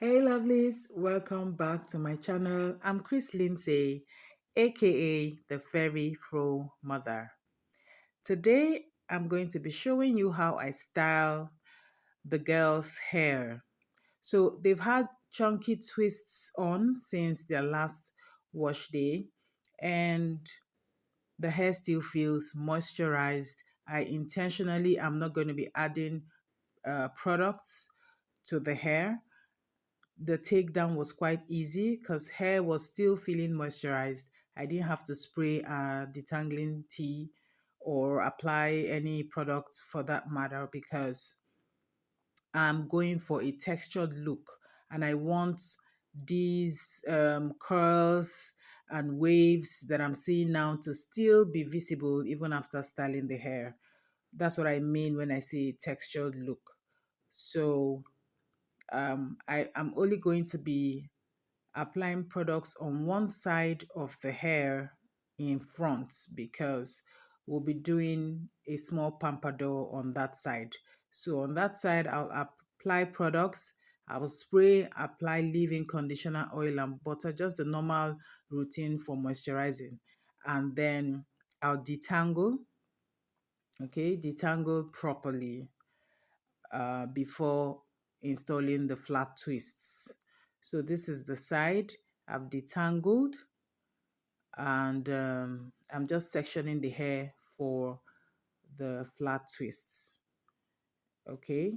Hey lovelies, welcome back to my channel. I'm Chris Lindsay, aka the Fairy Fro Mother. Today I'm going to be showing you how I style the girls' hair. So they've had chunky twists on since their last wash day, and the hair still feels moisturized. I intentionally am not going to be adding products to the hair. The takedown was quite easy because hair was still feeling moisturized. I didn't have to spray a detangling tea or apply any products for that matter because I'm going for a textured look and I want these curls and waves that I'm seeing now to still be visible even after styling the hair. That's what I mean when I say textured look. So I am only going to be applying products on one side of the hair in front because we'll be doing a small pompadour on that side. So on that side, I'll apply products. I will spray, apply leave-in conditioner, oil, and butter, just the normal routine for moisturizing. And then I'll detangle, okay, detangle properly before installing the flat twists. So this is the side I've detangled, and I'm just sectioning the hair for the flat twists. Okay,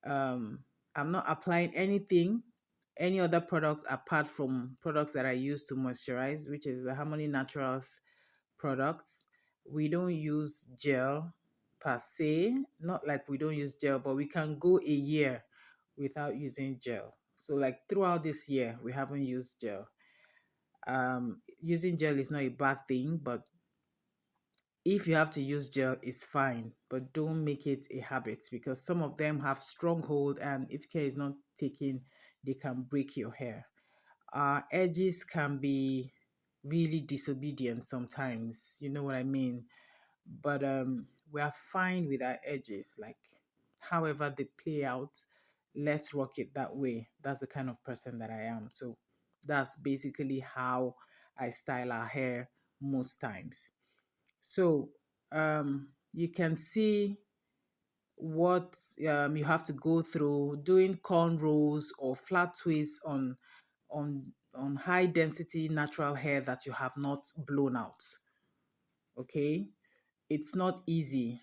I'm not applying any other product apart from products that I use to moisturize, which is the Harmony Naturals products. We don't use gel per se, not like we don't use gel, but we can go a year without using gel. So like throughout this year, we haven't used gel. Using gel is not a bad thing, but if you have to use gel, it's fine, but don't make it a habit because some of them have strong hold, and if care is not taken, they can break your hair. Edges can be really disobedient sometimes, you know what I mean? But we are fine with our edges, like however they play out, let's rock it that way. That's the kind of person that I am. So that's basically how I style our hair most times. So you can see what you have to go through doing cornrows or flat twists on high density natural hair that you have not blown out. Okay, it's not easy,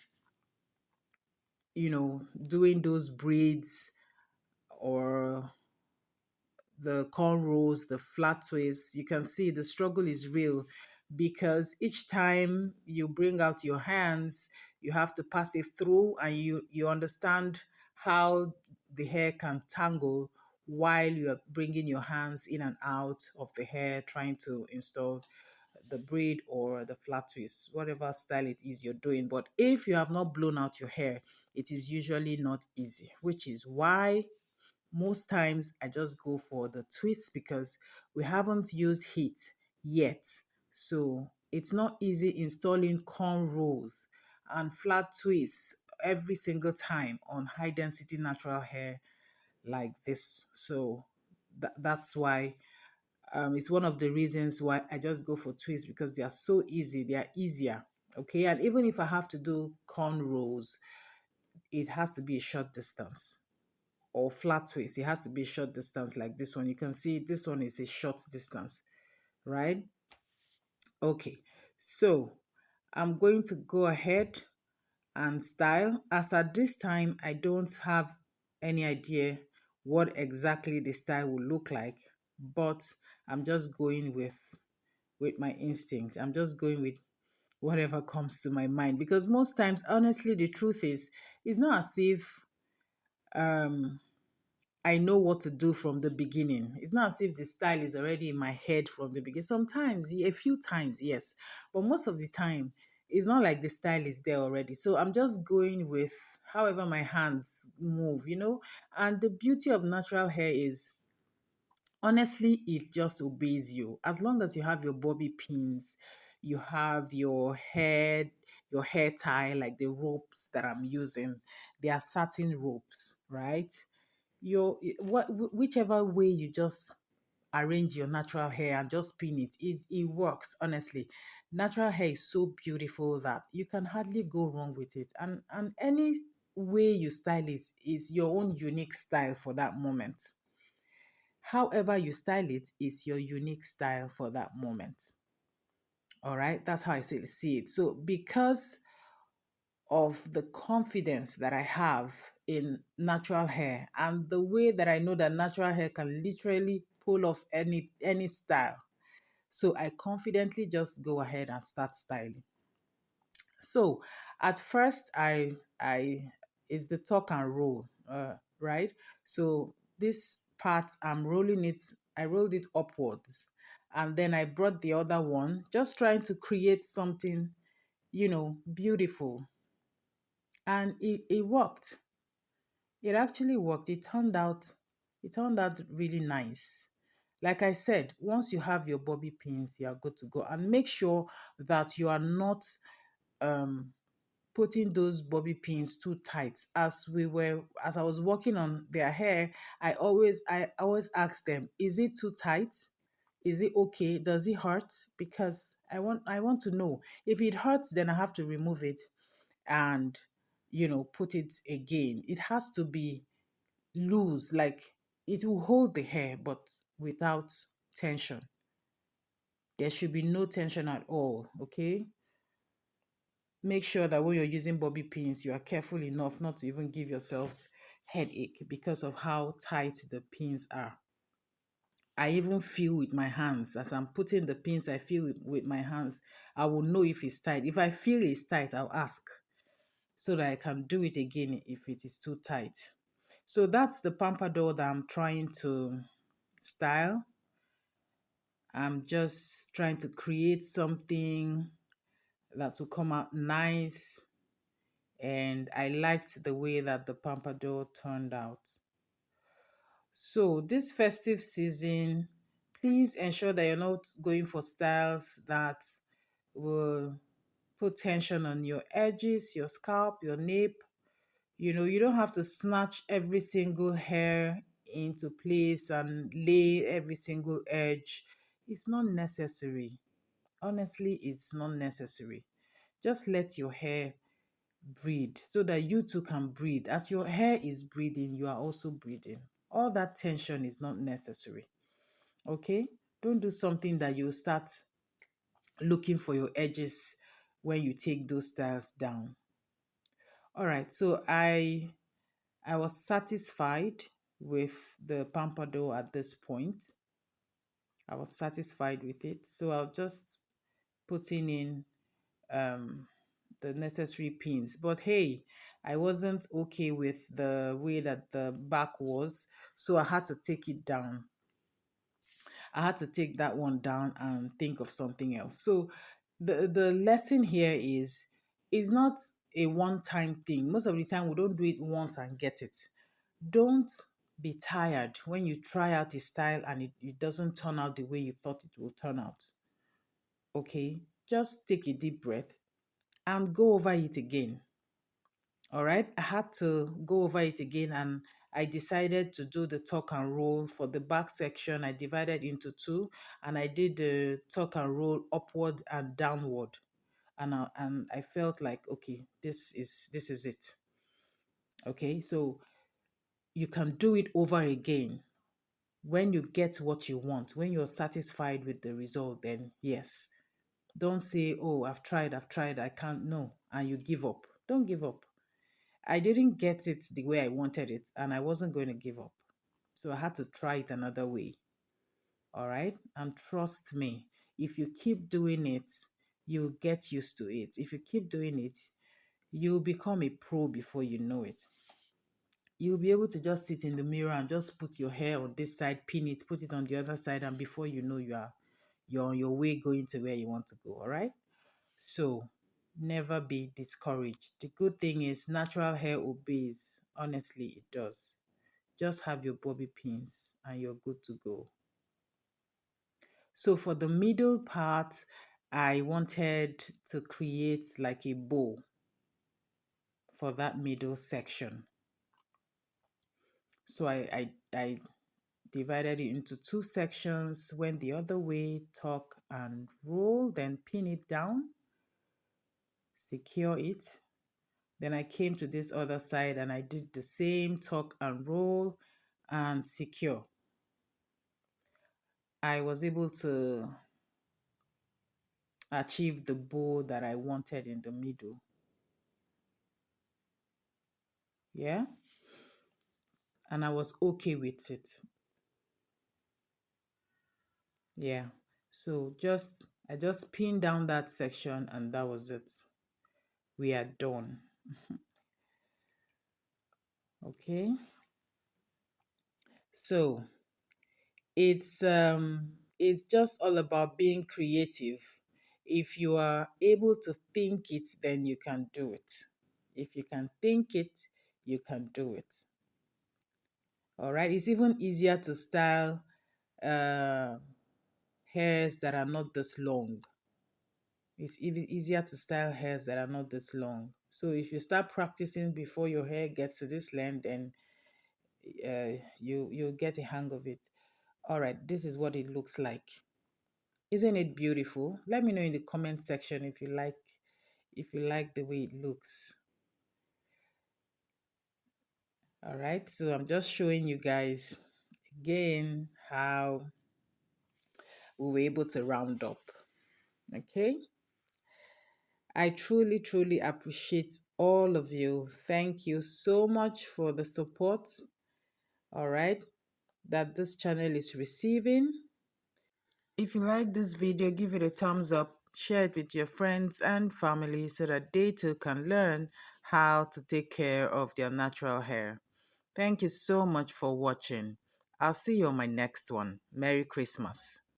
doing those braids or the cornrows, the flat twists. You can see the struggle is real because each time you bring out your hands, you have to pass it through, and you understand how the hair can tangle while you are bringing your hands in and out of the hair trying to install the braid or the flat twist, whatever style it is you're doing. But if you have not blown out your hair, it is usually not easy, which is why most times I just go for the twist because we haven't used heat yet. So it's not easy installing cornrows and flat twists every single time on high density natural hair like this. So that's why it's one of the reasons why I just go for twists, because they are so easy, they are easier. Okay, and even if I have to do cornrows, it has to be a short distance, or flat twist, it has to be a short distance like this one. You can see this one is a short distance, right? Okay, so I'm going to go ahead and style. As at this time, I don't have any idea what exactly the style will look like, but I'm just going with my instincts. I'm just going with whatever comes to my mind, because most times, honestly, the truth is, it's not as if um I know what to do from the beginning. It's not as if the style is already in my head from the beginning. Sometimes, a few times, yes. But most of the time, it's not like the style is there already. So I'm just going with however my hands move. And the beauty of natural hair is, honestly, it just obeys you. As long as you have your bobby pins, you have your hair tie, like the ropes that I'm using. They are satin ropes, right? whichever way you just arrange your natural hair and just pin it, is it works. Honestly, natural hair is so beautiful that you can hardly go wrong with it, and any way you style it is your own unique style for that moment. However you style it is your unique style for that moment. All right, that's how I see it. So because of the confidence that I have in natural hair and the way that I know that natural hair can literally pull off any style, so I confidently just go ahead and start styling. So at first I is the tuck and roll, right? So this part I'm rolling it, I rolled it upwards, and then I brought the other one, just trying to create something, beautiful. And it worked. It actually worked. It turned out really nice. Like I said, once you have your bobby pins, you are good to go. And make sure that you are not um putting those bobby pins too tight. As I was working on their hair, I always ask them, is it too tight? Is it okay? Does it hurt? Because I want to know. If it hurts, then I have to remove it and put it again. It has to be loose, like it will hold the hair but without tension. There should be no tension at all. Okay, make sure that when you're using bobby pins, you are careful enough not to even give yourselves headache because of how tight the pins are. I even feel with my hands as I'm putting the pins. I feel with my hands. I will know if it's tight. If I feel it's tight, I'll ask so that I can do it again if it is too tight. So that's the pompadour that I'm trying to style. I'm just trying to create something that will come out nice, and I liked the way that the pompadour turned out. So this festive season, please ensure that you're not going for styles that will put tension on your edges, your scalp, your nape. You don't have to snatch every single hair into place and lay every single edge. It's not necessary. Honestly, it's not necessary. Just let your hair breathe so that you too can breathe. As your hair is breathing, you are also breathing. All that tension is not necessary. Okay? Don't do something that you start looking for your edges when you take those styles down. All right, so I was satisfied with the pompadour at this point. I was satisfied with it. So I'll just putting in um, the necessary pins. But hey, I wasn't okay with the way that the back was, so I had to take it down. I had to take that one down and think of something else. So the lesson here is not a one-time thing. Most of the time we don't do it once and get it. Don't be tired when you try out a style and it doesn't turn out the way you thought it will turn out. Okay? Just take a deep breath and go over it again. All right? I had to go over it again, and I decided to do the tuck and roll for the back section. I divided into two, and I did the tuck and roll upward and downward. And I felt like, okay, this is it. Okay? So you can do it over again. When you get what you want, when you're satisfied with the result, then yes. Don't say, oh, I've tried, I can't. No. And you give up. Don't give up. I didn't get it the way I wanted it, and I wasn't going to give up. So I had to try it another way. All right. And trust me, if you keep doing it, you'll get used to it. If you keep doing it, you'll become a pro before you know it. You'll be able to just sit in the mirror and just put your hair on this side, pin it, put it on the other side, and before you know, you're on your way going to where you want to go. All right. So never be discouraged. The good thing is natural hair obeys. Honestly, it does. Just have your bobby pins and you're good to go. So for the middle part, I wanted to create like a bow for that middle section. So I divided it into two sections, went the other way, tuck and roll, then pin it down, secure it. Then I came to this other side and I did the same, tuck and roll and secure. I was able to achieve the bow that I wanted in the middle. Yeah. And I was okay with it. Yeah. So I just pinned down that section and that was it. We are done. Okay. So it's just all about being creative. If you are able to think it, then you can do it. If you can think it, you can do it. All right. It's even easier to style uh, hairs that are not this long. It's even easier to style hairs that are not this long. So if you start practicing before your hair gets to this length, then you'll get a hang of it. All right, this is what it looks like. Isn't it beautiful? Let me know in the comment section if you like the way it looks. All right, so I'm just showing you guys again how we were able to round up. Okay. I truly, truly appreciate all of you. Thank you so much for the support, all right, that this channel is receiving. If you like this video, give it a thumbs up, share it with your friends and family so that they too can learn how to take care of their natural hair. Thank you so much for watching. I'll see you on my next one. Merry Christmas.